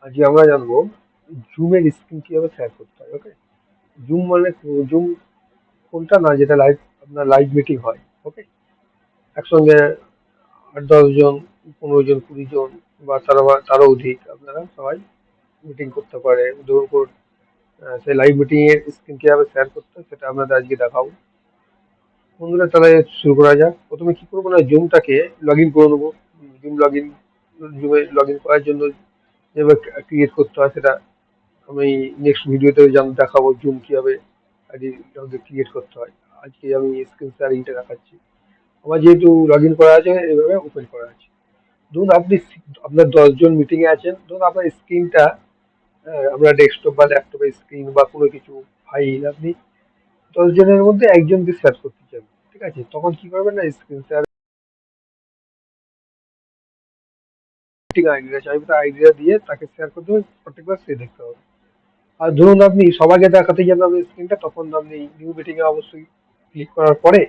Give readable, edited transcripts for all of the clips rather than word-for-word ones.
আজকে আমরা জানবো জুমের স্ক্রিন কিভাবে শেয়ার করতে হয়। ওকে, জুম মানে জুম কোনটা না, যেটা লাইভ, আপনার লাইভ মিটিং হয়। ওকে, একসঙ্গে 8-10 জন, 15 জন, 20 জন বা তারও অধিক আপনারা সবাই মিটিং করতে পারে। ধরুন সেই লাইভ মিটিং এর স্ক্রিন কিভাবে শেয়ার করতে হয় সেটা আপনাদের আজকে দেখাবো। বন্ধুরা, তাহলে শুরু করা যাক। প্রথমে কি করবো না, জুমটাকে লগ ইন করে নেবো। জুমে লগ ইন করার জন্য যেভাবে ক্রিয়েট করতে হয় সেটা আমি নেক্সট ভিডিওতে দেখাবো। জুম কিভাবে আইডি ক্রিয়েট করতে হয়, আজকে আমি স্ক্রিন শেয়ারিংটা দেখাচ্ছি। আমার যেহেতু লগ ইন করা আছে, এভাবে ওপেন করা আছে। ধরুন আপনার 10 জন মিটিং এ আছেন। ধরুন আপনার স্ক্রিনটা, আপনার ডেস্কটপ বা ল্যাপটপের স্ক্রিন বা কোনো কিছু ফাইল আপনি 10 জনের মধ্যে একজনকে শেয়ার করতে চান। ঠিক আছে, তখন কি করবেন না, স্ক্রিন শেয়ার আইডিটা চাইবে, আইডিয়া দিয়ে তাকে শেয়ার করতে হবে, প্রত্যেকবার সে দেখতে হবে। আর ধরুন আপনি সবাইকে দেখাতে যান আপনার স্ক্রিনটা, তখন আপনি নিউ মিটিং এ অবশ্যই ক্লিক করার পরে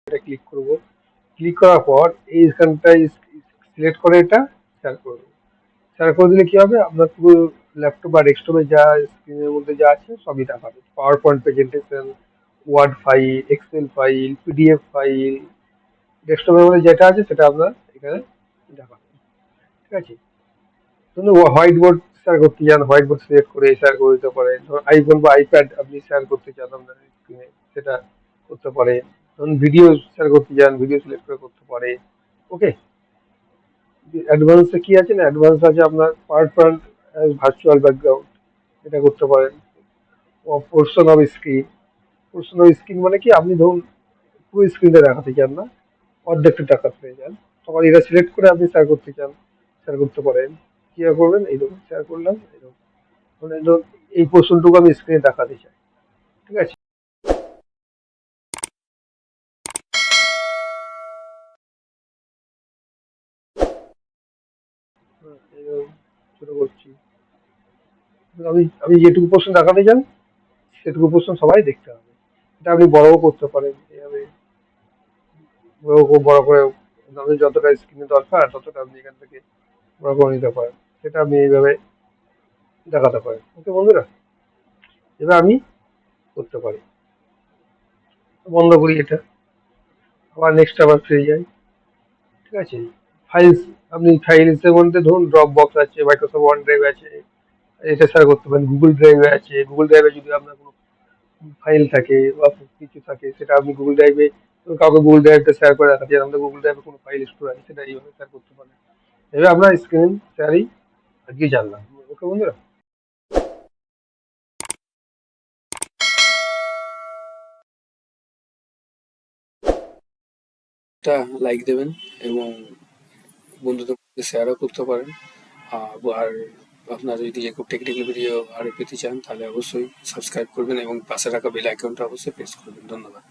এটা ক্লিক করব। ক্লিক করার পর এইখানটায় সিলেক্ট করে এটা শেয়ার করব। শেয়ার করে দিলে কি হবে, আপনার পুরো ল্যাপটপ বা ডেস্কটপে যা স্ক্রিনের মধ্যে যা আছে সবই দেখাবে। Power point presentation, word file, excel file, PDF file, ডেস্কটপের মধ্যে যেটা আছে সেটা আপনার এখানে দেখাবে। ঠিক আছে, কিন্তু হোয়াইট বোর্ড শেয়ার করতে চান, হোয়াইট বোর্ড সিলেক্ট করে শেয়ার করে দিতে পারেন। ধরুন আইফোন বা আইপ্যাড আপনি শেয়ার করতে চান আপনার স্ক্রিনে, সেটা করতে পারেন। ধরুন ভিডিও শেয়ার করতে চান, ভিডিও সিলেক্ট করে করতে পারে। ওকে, অ্যাডভান্সে কি আছে না, অ্যাডভান্স আছে আপনার পাওয়ার পয়েন্ট ভার্চুয়াল ব্যাকগ্রাউন্ড, এটা করতে পারেন। Portion off screen, portion off screen মানে কি, আপনি ধরুন পুরো স্ক্রিনটা দেখাতে চান না, অর্ধেকটা টাকা পেয়ে যান, তখন এটা সিলেক্ট করে আপনি শেয়ার করতে চান, শেয়ার করতে পারেন। কি করবেন, এইরকম শেয়ার করলাম, এরকম মানে ধরুন এই পোর্শনটুকু আমি স্ক্রিনে দেখাতে চাই। ঠিক আছে, এরকম ছোট করছি। আমি আমি যেটুকু পোর্শন দেখাতে চান সেটুকু পোর্শন সবাই দেখতে হবে। এটা আপনি বড়ও করতে পারেন এইভাবে, বড় করে আপনাদের যতটা স্ক্রিনে দরকার ততটা আপনি এখান থেকে বড় করে নিতে পারেন। সেটা আপনি এইভাবে দেখাতে পারেন। ওকে বন্ধুরা, এবার আমি করতে পারি। বন্ধ করি এটা, আবার নেক্সট আবার ফিরে যাই। ঠিক আছে, ফাইলস, আপনি ফাইলসের মধ্যে ধরুন ড্রপ বক্স আছে, মাইক্রোসফট ওয়ান ড্রাইভ আছে, এটা শেয়ার করতে পারেন। গুগল ড্রাইভে আছে, গুগল ড্রাইভে যদি আপনার কোনো ফাইল থাকে বা কিছু থাকে, সেটা আপনি গুগল ড্রাইভে কাউকে গুগল ড্রাইভটা শেয়ার করে রাখা যায়। আমাদের গুগল ড্রাইভে কোনো ফাইল স্টোর আছে, সেটা এইভাবে শেয়ার করতে পারেন। এবার আমরা স্ক্রিন শেয়ারিং আজকে জানলাম। ওকে বন্ধুরা, একটা লাইক দেবেন এবং বন্ধুদের মধ্যে শেয়ারও করতে পারেন। আর আপনারা যদি এরকম টেকনিক্যাল ভিডিও আরও পেতে চান তাহলে অবশ্যই সাবস্ক্রাইব করবেন এবং পাশে রাখা বেল আইকনটা অবশ্যই প্রেস করবেন। ধন্যবাদ।